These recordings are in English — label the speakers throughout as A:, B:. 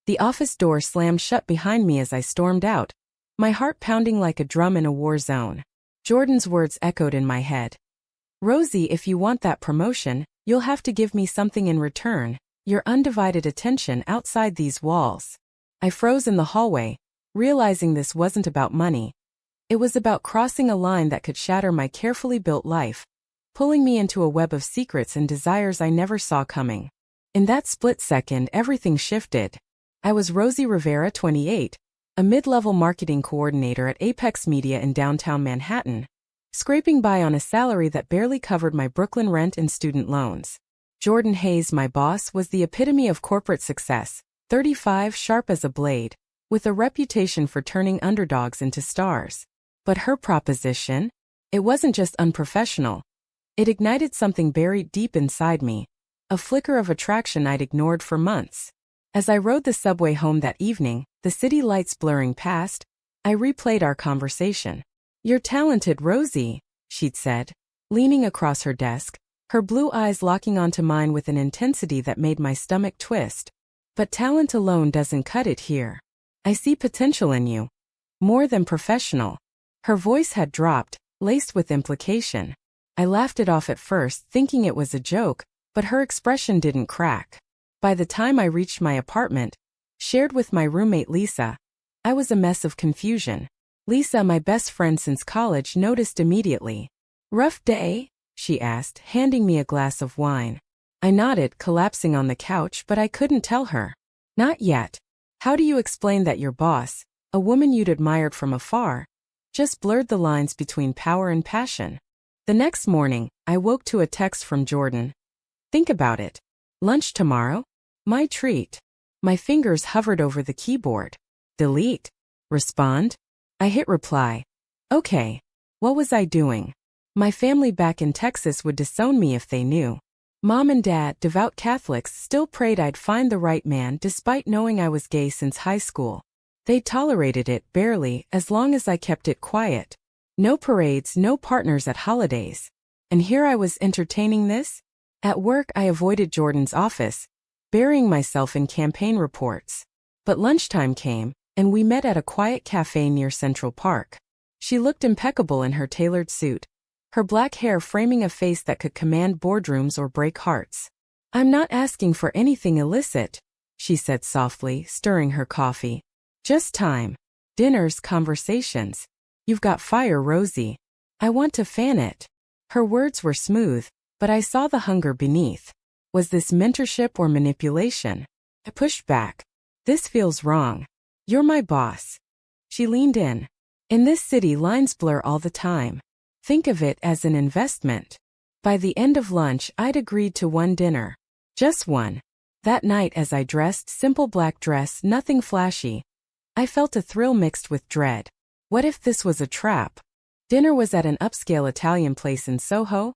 A: The office door slammed shut behind me as I stormed out, my heart pounding like a drum in a war zone. Jordan's words echoed in my head. Rosie, if you want that promotion, you'll have to give me something in return, your undivided attention outside these walls. I froze in the hallway, realizing this wasn't about money. It was about crossing a line that could shatter my carefully built life, pulling me into a web of secrets and desires I never saw coming. In that split second, everything shifted. I was Rosie Rivera, 28, a mid-level marketing coordinator at Apex Media in downtown Manhattan, scraping by on a salary that barely covered my Brooklyn rent and student loans. Jordan Hayes, my boss, was the epitome of corporate success, 35, sharp as a blade, with a reputation for turning underdogs into stars. But her proposition? It wasn't just unprofessional. It ignited something buried deep inside me, a flicker of attraction I'd ignored for months. As I rode the subway home that evening, the city lights blurring past, I replayed our conversation. "You're talented, Rosie," she'd said, leaning across her desk, her blue eyes locking onto mine with an intensity that made my stomach twist. "But talent alone doesn't cut it here. I see potential in you. More than professional." Her voice had dropped, laced with implication. I laughed it off at first, thinking it was a joke, but her expression didn't crack. By the time I reached my apartment, shared with my roommate Lisa, I was a mess of confusion. Lisa, my best friend since college, noticed immediately. "Rough day?" she asked, handing me a glass of wine. I nodded, collapsing on the couch, but I couldn't tell her. "Not yet. How do you explain that your boss, a woman you'd admired from afar, just blurred the lines between power and passion?" The next morning, I woke to a text from Jordan. "Think about it. Lunch tomorrow? My treat." My fingers hovered over the keyboard. Delete. Respond. I hit reply. Okay. What was I doing? My family back in Texas would disown me if they knew. Mom and Dad, devout Catholics, still prayed I'd find the right man despite knowing I was gay since high school. They tolerated it, barely, as long as I kept it quiet. No parades, no partners at holidays. And here I was entertaining this? At work, I avoided Jordan's office, burying myself in campaign reports. But lunchtime came, and we met at a quiet cafe near Central Park. She looked impeccable in her tailored suit, her black hair framing a face that could command boardrooms or break hearts. "I'm not asking for anything illicit," she said softly, stirring her coffee. "Just time. Dinners, conversations. You've got fire, Rosie. I want to fan it." Her words were smooth, but I saw the hunger beneath. Was this mentorship or manipulation? I pushed back. "This feels wrong. You're my boss." She leaned in. "In this city, lines blur all the time. Think of it as an investment." By the end of lunch, I'd agreed to one dinner. Just one. That night, as I dressed, simple black dress, nothing flashy, I felt a thrill mixed with dread. What if this was a trap? Dinner was at an upscale Italian place in Soho,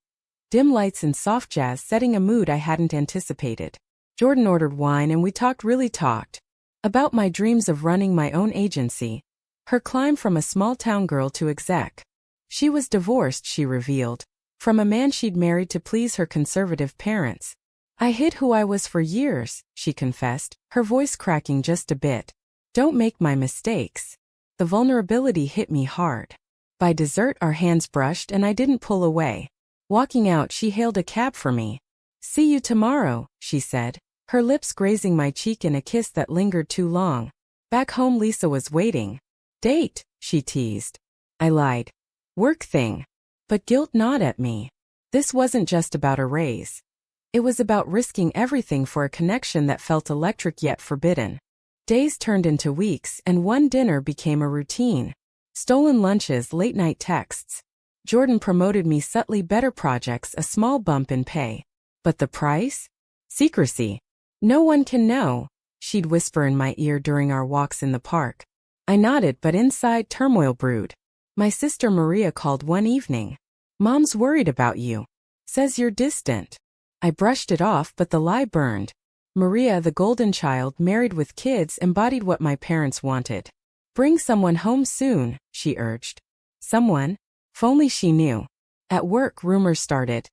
A: dim lights and soft jazz setting a mood I hadn't anticipated. Jordan ordered wine and we really talked. About my dreams of running my own agency. Her climb from a small-town girl to exec. She was divorced, she revealed, from a man she'd married to please her conservative parents. "I hid who I was for years," she confessed, her voice cracking just a bit. "Don't make my mistakes." The vulnerability hit me hard. By dessert, our hands brushed and I didn't pull away. Walking out, she hailed a cab for me. "See you tomorrow," she said, her lips grazing my cheek in a kiss that lingered too long. Back home, Lisa was waiting. "Date," she teased. I lied. "Work thing." But guilt gnawed at me. This wasn't just about a raise. It was about risking everything for a connection that felt electric yet forbidden. Days turned into weeks, and one dinner became a routine. Stolen lunches, late-night texts. Jordan promoted me subtly, better projects, a small bump in pay. But the price? Secrecy. "No one can know," she'd whisper in my ear during our walks in the park. I nodded, but inside turmoil brewed. My sister Maria called one evening. "Mom's worried about you. Says you're distant." I brushed it off, but the lie burned. Maria, the golden child, married with kids, embodied what my parents wanted. "Bring someone home soon," she urged. Someone? If only she knew. At work, rumors started.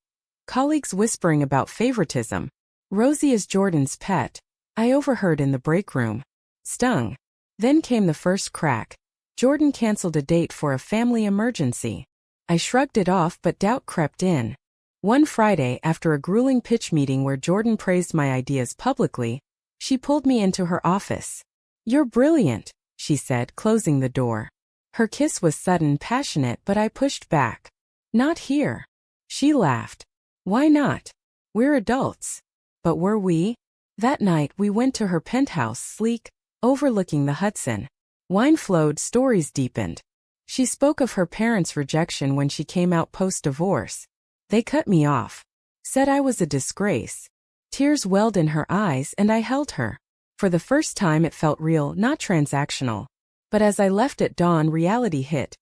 A: Colleagues whispering about favoritism. "Rosie is Jordan's pet," I overheard in the break room. Stung. Then came the first crack. Jordan canceled a date for a family emergency. I shrugged it off, but doubt crept in. One Friday, after a grueling pitch meeting where Jordan praised my ideas publicly, she pulled me into her office. "You're brilliant," she said, closing the door. Her kiss was sudden, passionate, but I pushed back. "Not here." She laughed. "Why not? We're adults." But were we? That night we went to her penthouse, sleek, overlooking the Hudson. Wine flowed, stories deepened. She spoke of her parents' rejection when she came out post-divorce. They cut me off. Said I was a disgrace. Tears welled in her eyes and I held her. For the first time it felt real, not transactional. But as I left at dawn, reality hit.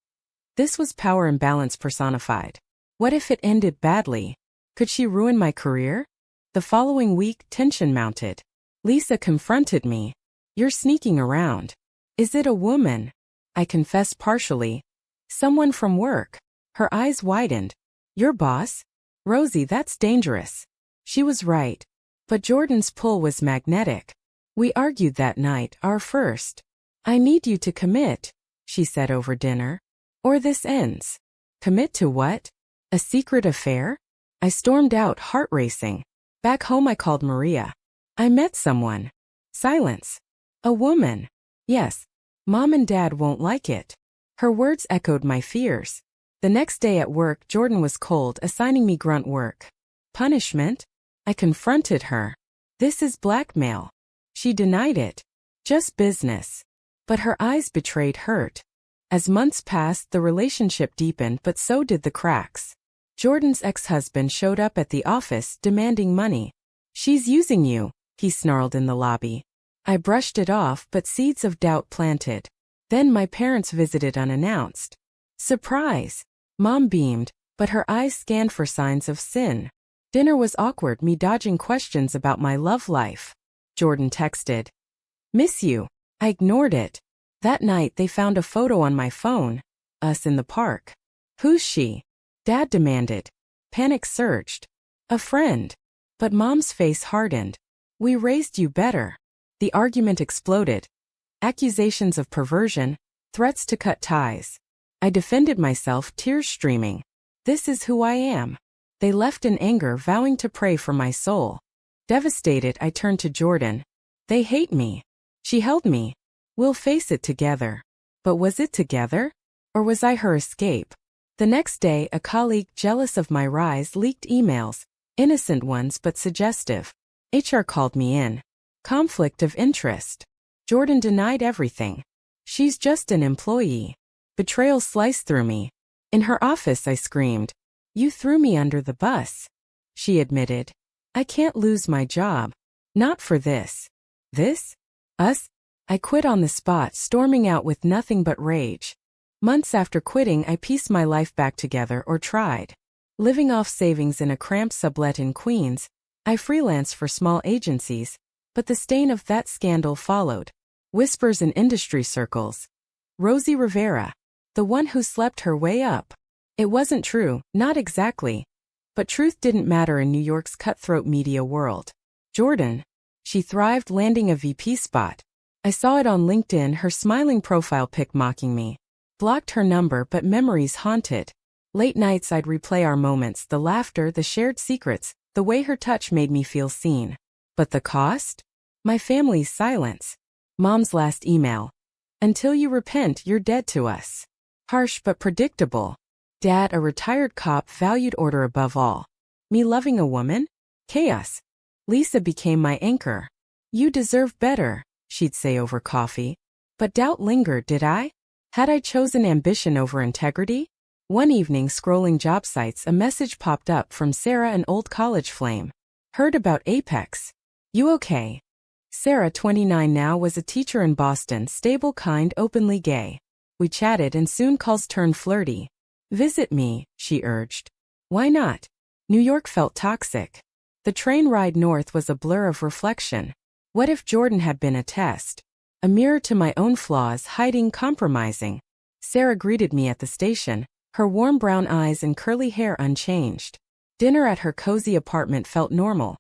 A: This was power imbalance personified. What if it ended badly? Could she ruin my career? The following week, tension mounted. Lisa confronted me. "You're sneaking around. Is it a woman?" I confessed partially. "Someone from work." Her eyes widened. "Your boss? Rosie, that's dangerous." She was right. But Jordan's pull was magnetic. We argued that night, our first. "I need you to commit," she said over dinner. "Or this ends." Commit to what? A secret affair? I stormed out, heart racing. Back home I called Maria. "I met someone." Silence. "A woman." "Yes. Mom and Dad won't like it." Her words echoed my fears. The next day at work, Jordan was cold, assigning me grunt work. Punishment? I confronted her. "This is blackmail." She denied it. "Just business." But her eyes betrayed hurt. As months passed, the relationship deepened, but so did the cracks. Jordan's ex-husband showed up at the office, demanding money. "She's using you," he snarled in the lobby. I brushed it off, but seeds of doubt planted. Then my parents visited unannounced. Surprise! Mom beamed, but her eyes scanned for signs of sin. Dinner was awkward, me dodging questions about my love life. Jordan texted, "Miss you." I ignored it. That night they found a photo on my phone. Us in the park. "Who's she?" Dad demanded. Panic surged. "A friend." But Mom's face hardened. "We raised you better." The argument exploded. Accusations of perversion, threats to cut ties. I defended myself, tears streaming. "This is who I am." They left in anger, vowing to pray for my soul. Devastated, I turned to Jordan. "They hate me." She held me. "We'll face it together." But was it together? Or was I her escape? The next day, a colleague, jealous of my rise, leaked emails. Innocent ones but suggestive. HR called me in. Conflict of interest. Jordan denied everything. "She's just an employee." Betrayal sliced through me. In her office I screamed, "You threw me under the bus." She admitted, "I can't lose my job. Not for this." This? Us? I quit on the spot, storming out with nothing but rage. Months after quitting, I pieced my life back together, or tried. Living off savings in a cramped sublet in Queens, I freelanced for small agencies, but the stain of that scandal followed. Whispers in industry circles. Rosie Rivera. The one who slept her way up. It wasn't true, not exactly. But truth didn't matter in New York's cutthroat media world. Jordan. She thrived, landing a VP spot. I saw it on LinkedIn, her smiling profile pic mocking me. Blocked her number, but memories haunted. Late nights I'd replay our moments, the laughter, the shared secrets, the way her touch made me feel seen. But the cost? My family's silence. Mom's last email. "Until you repent, you're dead to us." Harsh but predictable. Dad, a retired cop, valued order above all. Me loving a woman? Chaos. Lisa became my anchor. "You deserve better," she'd say over coffee. But doubt lingered, did I? Had I chosen ambition over integrity? One evening, scrolling job sites, a message popped up from Sarah, an old college flame. "Heard about Apex. You okay?" Sarah, 29 now, was a teacher in Boston, stable, kind, openly gay. We chatted and soon calls turned flirty. "Visit me," she urged. Why not? New York felt toxic. The train ride north was a blur of reflection. What if Jordan had been a test? A mirror to my own flaws, hiding, compromising. Sarah greeted me at the station, her warm brown eyes and curly hair unchanged. Dinner at her cozy apartment felt normal.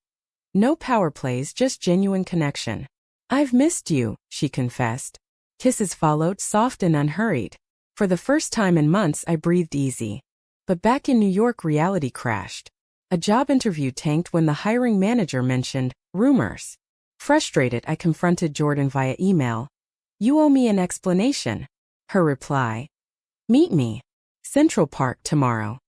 A: No power plays, just genuine connection. I've missed you, she confessed. Kisses followed, soft and unhurried. For the first time in months I breathed easy. But back in New York, reality crashed. A job interview tanked when the hiring manager mentioned rumors. Frustrated, I confronted Jordan via email. You owe me an explanation. Her reply. Meet me. Central Park tomorrow.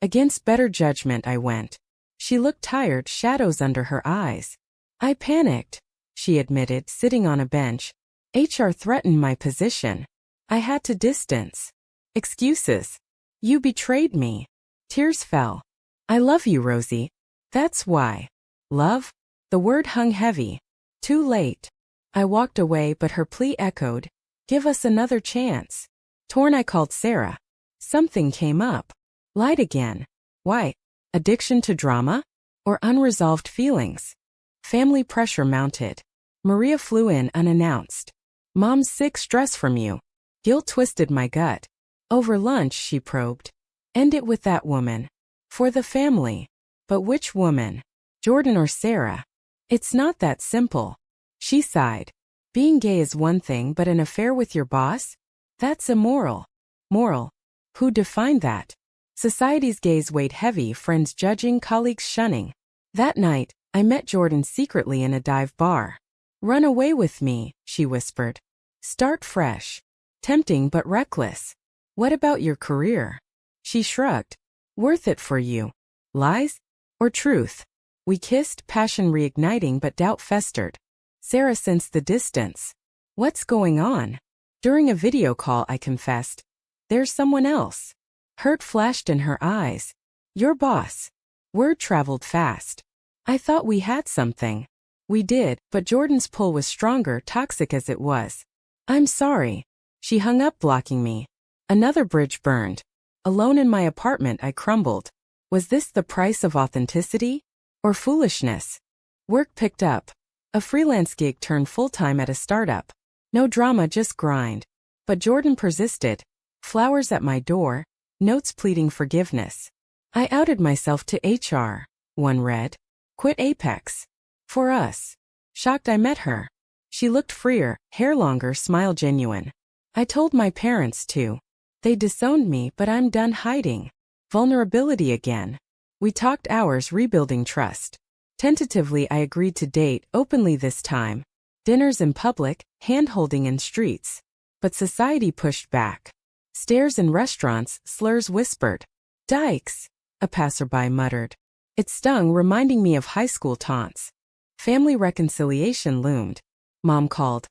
A: Against better judgment I went. She looked tired, shadows under her eyes. I panicked, she admitted, sitting on a bench. HR threatened my position. I had to distance. Excuses. You betrayed me. Tears fell. I love you, Rosie. That's why. Love? The word hung heavy. Too late. I walked away, but her plea echoed. Give us another chance. Torn, I called Sarah. Something came up. Lied again. Why? Addiction to drama? Or unresolved feelings? Family pressure mounted. Maria flew in unannounced. Mom's sick, stress from you. Guilt twisted my gut. Over lunch, she probed. End it with that woman. For the family. But which woman? Jordan or Sarah? It's not that simple. She sighed. Being gay is one thing, but an affair with your boss? That's immoral. Moral? Who defined that? Society's gaze weighed heavy, friends judging, colleagues shunning. That night, I met Jordan secretly in a dive bar. Run away with me, she whispered. Start fresh. Tempting but reckless. What about your career? She shrugged. Worth it for you. Lies? Or truth? We kissed, passion reigniting, but doubt festered. Sarah sensed the distance. What's going on? During a video call, I confessed. There's someone else. Hurt flashed in her eyes. Your boss. Word traveled fast. I thought we had something. We did, but Jordan's pull was stronger, toxic as it was. I'm sorry. She hung up, blocking me. Another bridge burned. Alone in my apartment, I crumbled. Was this the price of authenticity? Or foolishness? Work picked up. A freelance gig turned full-time at a startup. No drama, just grind. But Jordan persisted. Flowers at my door, notes pleading forgiveness. I outed myself to HR. One read. Quit Apex. For us. Shocked, I met her. She looked freer, hair longer, smile genuine. I told my parents too. They disowned me, but I'm done hiding. Vulnerability again. We talked hours, rebuilding trust. Tentatively, I agreed to date, openly this time. Dinners in public, hand-holding in streets. But society pushed back. Stares in restaurants, slurs whispered. Dykes, a passerby muttered. It stung, reminding me of high school taunts. Family reconciliation loomed. Mom called.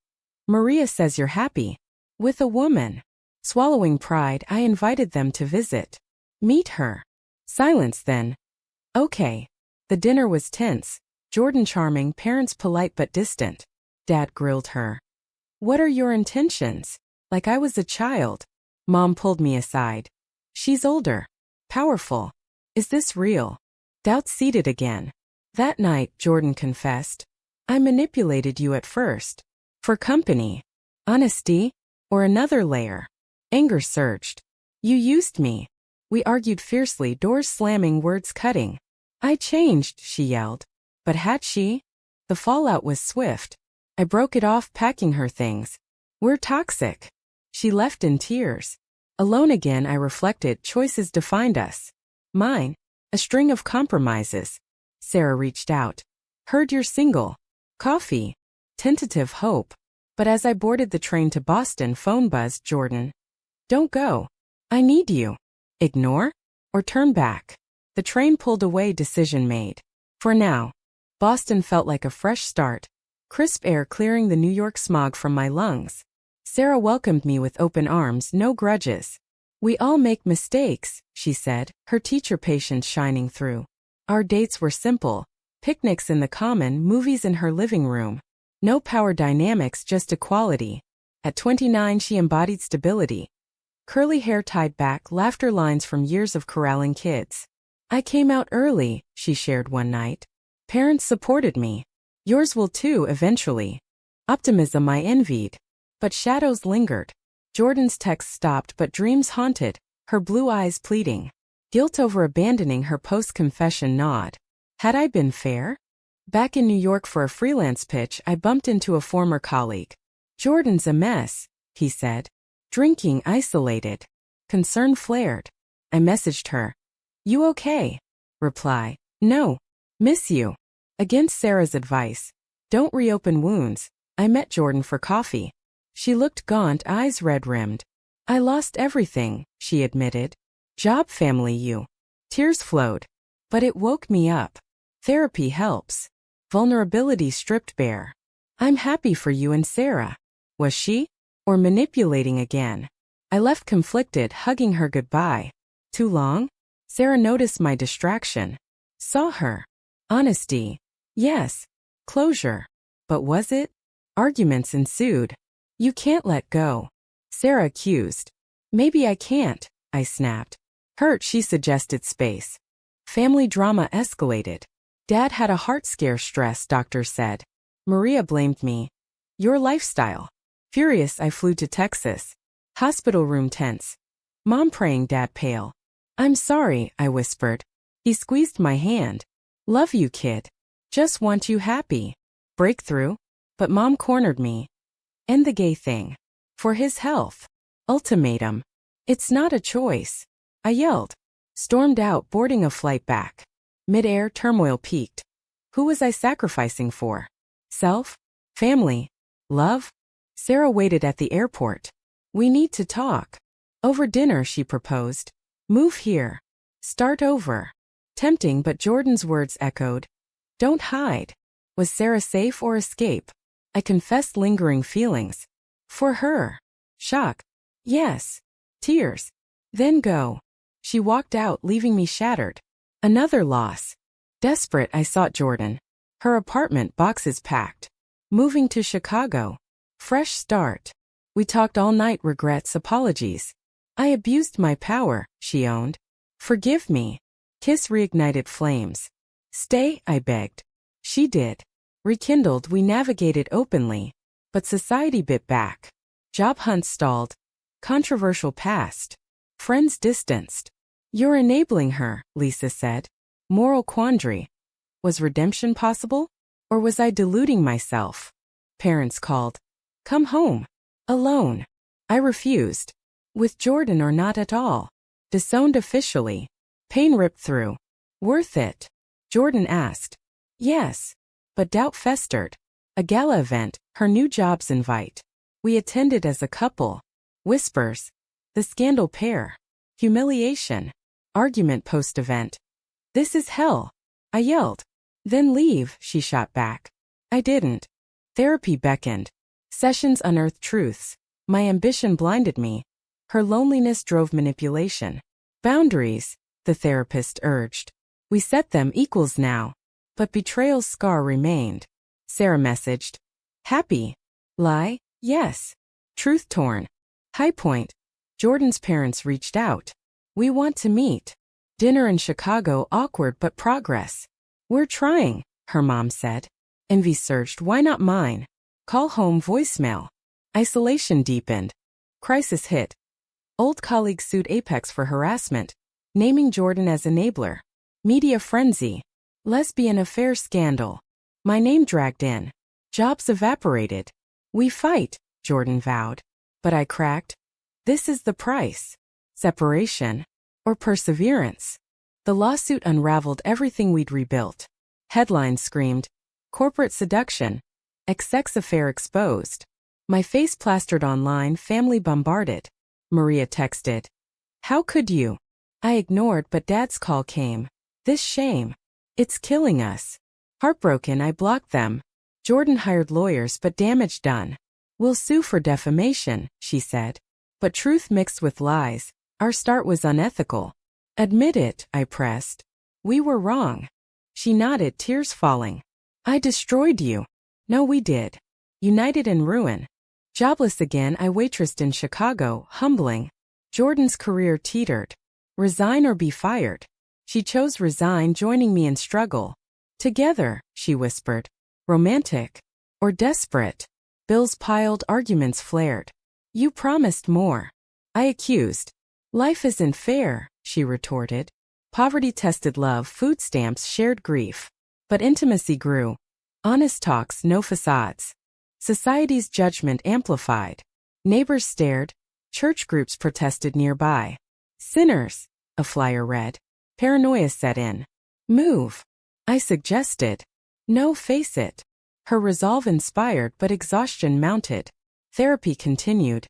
A: Maria says you're happy. With a woman. Swallowing pride, I invited them to visit. Meet her. Silence then. Okay. The dinner was tense. Jordan charming, parents polite but distant. Dad grilled her. What are your intentions? Like I was a child. Mom pulled me aside. She's older. Powerful. Is this real? Doubt seated again. That night, Jordan confessed. I manipulated you at first. For company. Honesty? Or another layer? Anger surged. You used me. We argued fiercely, doors slamming, words cutting. I changed, she yelled. But had she? The fallout was swift. I broke it off, packing her things. We're toxic. She left in tears. Alone again, I reflected, choices defined us. Mine. A string of compromises. Sarah reached out. Heard you're single. Coffee. Tentative hope. But as I boarded the train to Boston, phone buzzed. Jordan. Don't go. I need you. Ignore? Or turn back? The train pulled away, decision made. For now. Boston felt like a fresh start. Crisp air clearing the New York smog from my lungs. Sarah welcomed me with open arms, no grudges. We all make mistakes, she said, her teacher patience shining through. Our dates were simple. Picnics in the common, movies in her living room. No power dynamics, just equality. At 29, she embodied stability. Curly hair tied back, laughter lines from years of corralling kids. I came out early, she shared one night. Parents supported me. Yours will too, eventually. Optimism I envied. But shadows lingered. Jordan's text stopped, but dreams haunted, her blue eyes pleading. Guilt over abandoning her post-confession nod. Had I been fair? Back in New York for a freelance pitch, I bumped into a former colleague. "Jordan's a mess," he said. "Drinking, isolated." Concern flared. I messaged her. "You okay?" Reply. "No. Miss you." Against Sarah's advice. Don't reopen wounds. I met Jordan for coffee. She looked gaunt, eyes red-rimmed. "I lost everything," she admitted. "Job, family, you." Tears flowed. But it woke me up. Therapy helps. Vulnerability stripped bare. "I'm happy for you and Sarah." Was she? Or manipulating again? I left conflicted, hugging her goodbye. Too long? Sarah noticed my distraction. Saw her. Honesty. Yes. Closure. But was it? Arguments ensued. "You can't let go," Sarah accused. "Maybe I can't," I snapped. Hurt, she suggested space. Family drama escalated. Dad had a heart scare, stress, doctor said. Maria blamed me. "Your lifestyle." Furious, I flew to Texas. Hospital room tense. Mom praying, Dad pale. "I'm sorry," I whispered. He squeezed my hand. "Love you, kid. Just want you happy." Breakthrough? But Mom cornered me. "End the gay thing. For his health." Ultimatum. "It's not a choice," I yelled. Stormed out, boarding a flight back. Mid-air, turmoil peaked. Who was I sacrificing for? Self? Family? Love? Sarah waited at the airport. "We need to talk." Over dinner, she proposed. "Move here. Start over." Tempting, but Jordan's words echoed. "Don't hide." Was Sarah safe or escape? I confessed lingering feelings. For her. Shock. Yes. Tears. Then go. She walked out, leaving me shattered. Another loss. Desperate, I sought Jordan. Her apartment, boxes packed. Moving to Chicago. Fresh start. We talked all night, regrets, apologies. "I abused my power," she owned. "Forgive me." Kiss reignited flames. "Stay," I begged. She did. Rekindled, we navigated openly. But society bit back. Job hunts stalled. Controversial past. Friends distanced. "You're enabling her," Lisa said. Moral quandary. Was redemption possible? Or was I deluding myself? Parents called. "Come home." Alone. I refused. With Jordan or not at all. Disowned officially. Pain ripped through. "Worth it?" Jordan asked. Yes. But doubt festered. A gala event, her new job's invite. We attended as a couple. Whispers. The scandal pair. Humiliation. Argument post-event. "This is hell," I yelled. "Then leave," she shot back. I didn't. Therapy beckoned. Sessions unearthed truths. My ambition blinded me. Her loneliness drove manipulation. Boundaries, the therapist urged. We set them, equals now. But betrayal's scar remained. Sarah messaged. Happy. Lie? Yes. Truth torn. High point. Jordan's parents reached out. We want to meet. Dinner in Chicago, awkward but progress. We're trying, her mom said. Envy surged, why not mine? Call home, voicemail. Isolation deepened. Crisis hit. Old colleague sued Apex for harassment, naming Jordan as enabler. Media frenzy. Lesbian affair scandal. My name dragged in. Jobs evaporated. We fight, Jordan vowed. But I cracked. This is the price. Separation. Or perseverance. The lawsuit unraveled everything we'd rebuilt. Headlines screamed. Corporate seduction. Ex-sex affair exposed. My face plastered online, family bombarded. Maria texted. How could you? I ignored, but Dad's call came. This shame. It's killing us. Heartbroken, I blocked them. Jordan hired lawyers, but damage done. We'll sue for defamation, she said. But truth mixed with lies. Our start was unethical. Admit it, I pressed. We were wrong. She nodded, tears falling. I destroyed you. No, we did. United in ruin. Jobless again, I waitressed in Chicago, humbling. Jordan's career teetered. Resign or be fired. She chose resign, joining me in struggle. Together, she whispered. Romantic. Or desperate. Bills piled, arguments flared. You promised more. I accused. Life isn't fair, she retorted. Poverty tested love, food stamps, shared grief. But intimacy grew. Honest talks, no facades. Society's judgment amplified. Neighbors stared. Church groups protested nearby. Sinners, a flyer read. Paranoia set in. Move. I suggested. No, face it. Her resolve inspired, but exhaustion mounted. Therapy continued.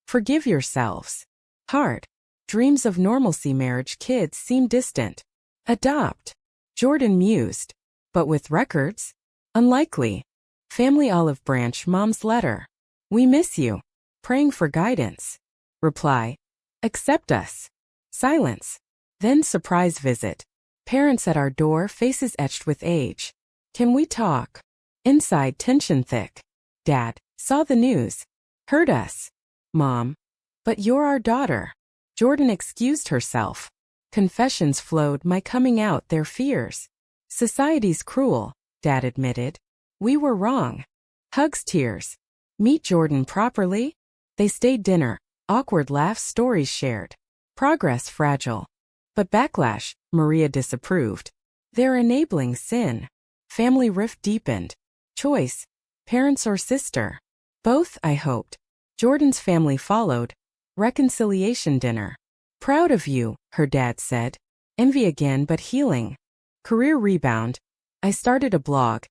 A: Forgive yourselves. Hard. Dreams of normalcy marriage kids seem distant. Adopt. Jordan mused. But with records? Unlikely. Family olive branch mom's letter. We miss you. Praying for guidance. Reply. Accept us. Silence. Then surprise visit. Parents at our door, faces etched with age. Can we talk? Inside, tension thick. Dad. Saw the news. Heard us. Mom. But you're our daughter. Jordan excused herself. Confessions flowed, my coming out, their fears. Society's cruel, Dad admitted. We were wrong. Hugs, tears. Meet Jordan properly? They stayed dinner. Awkward laughs, stories shared. Progress fragile. But backlash, Maria disapproved. They're enabling sin. Family rift deepened. Choice. Parents or sister? Both, I hoped. Jordan's family followed. Reconciliation dinner. Proud of you, her dad said. Envy again, but healing. Career rebound. I started a blog.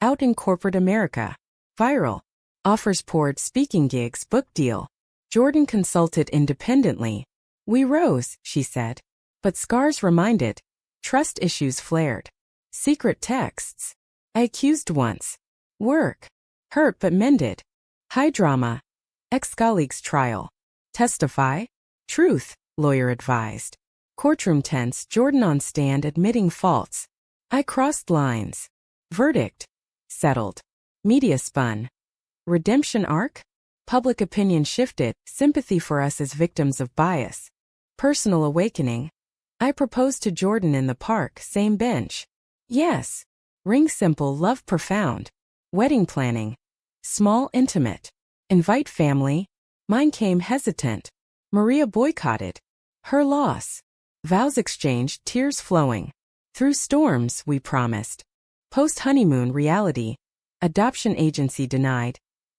A: Out in corporate America. Viral. Offers poured, speaking gigs, book deal. Jordan consulted independently. We rose, she said. But scars reminded. Trust issues flared. Secret texts. I accused once. Work. Hurt but mended. High drama. Ex-colleague's trial. Testify? Truth, lawyer advised. Courtroom tense, Jordan on stand admitting faults. I crossed lines. Verdict. Settled. Media spun. Redemption arc? Public opinion shifted, sympathy for us as victims of bias. Personal awakening. I proposed to Jordan in the park, same bench. Yes. Ring simple, love profound. Wedding planning. Small, intimate. Invite family. Mine came hesitant. Maria boycotted. Her loss. Vows exchanged, tears flowing. Through storms, we promised. Post-honeymoon reality. Adoption agency denied.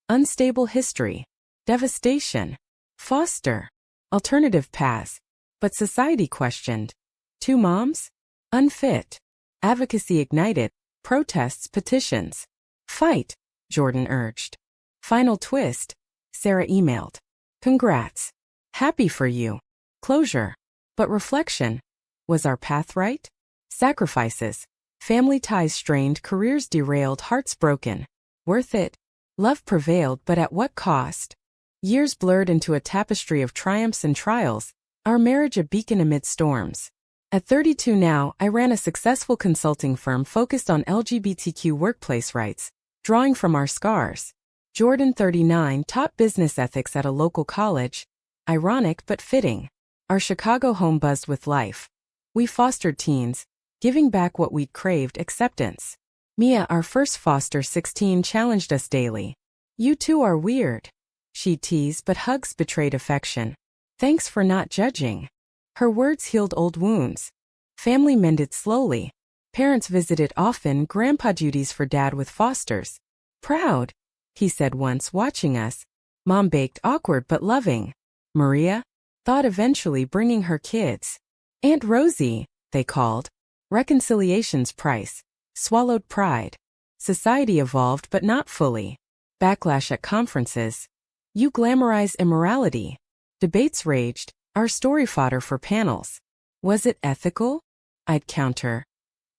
A: Unstable history. Devastation. Foster. Alternative paths. But society questioned. Two moms? Unfit. Advocacy ignited. Protests, petitions. Fight, Jordan urged. Final twist. Sarah emailed. Congrats. Happy for you. Closure. But reflection. Was our path right? Sacrifices. Family ties strained, careers derailed, hearts broken. Worth it? Love prevailed, but at what cost? Years blurred into a tapestry of triumphs and trials, our marriage a beacon amid storms. At 32 now, I ran a successful consulting firm focused on LGBTQ workplace rights, drawing from our scars. Jordan, 39, taught business ethics at a local college. Ironic but fitting. Our Chicago home buzzed with life. We fostered teens, giving back what we'd craved, acceptance. Mia, our first foster, 16, challenged us daily. You two are weird. She teased, but hugs betrayed affection. Thanks for not judging. Her words healed old wounds. Family mended slowly. Parents visited often, grandpa duties for dad with fosters. Proud, he said once, watching us. Mom baked, awkward but loving. Maria? Thought eventually bringing her kids. Aunt Rosie, they called. Reconciliation's price. Swallowed pride. Society evolved but not fully. Backlash at conferences. You glamorize immorality. Debates raged, our story fodder for panels. Was it ethical? I'd counter.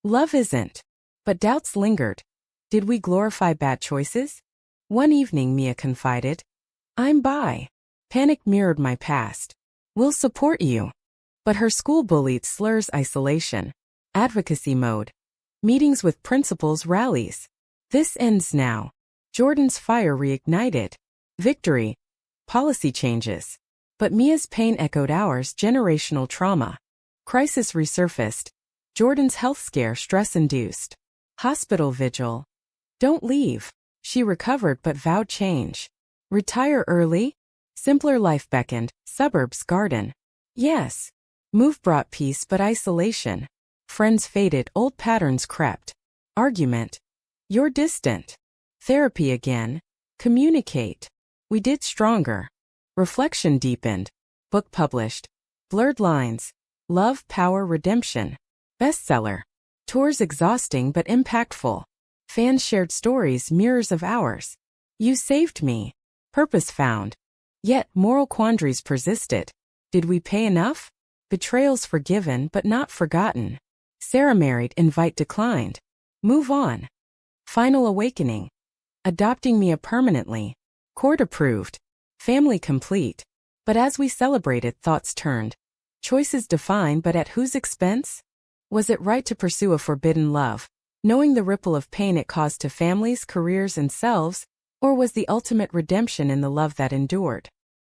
A: Love isn't. But doubts lingered. Did we glorify bad choices? One evening, Mia confided. I'm bi. Panic mirrored my past. We'll support you. But her school bullied slurs, isolation. Advocacy mode. Meetings with principals, rallies. This ends now. Jordan's fire reignited. Victory. Policy changes. But Mia's pain echoed ours, generational trauma. Crisis resurfaced. Jordan's health scare, stress-induced. Hospital vigil. Don't leave. She recovered but vowed change. Retire early? Simpler life beckoned, suburbs, garden. Yes. Move brought peace but isolation. Friends faded, old patterns crept. Argument. You're distant. Therapy again. Communicate. We did stronger. Reflection deepened. Book published. Blurred lines. Love, Power, Redemption. Bestseller. Tours exhausting but impactful. Fans shared stories, mirrors of ours. You saved me. Purpose found. Yet, moral quandaries persisted. Did we pay enough? Betrayals forgiven but not forgotten. Sarah married, invite declined. Move on. Final awakening. Adopting Mia permanently. Court approved. Family complete. But as we celebrated, thoughts turned. Choices defined, but at whose expense? Was it right to pursue a forbidden love, knowing the ripple of pain it caused to families, careers, and selves, or was the ultimate redemption in the love that endured?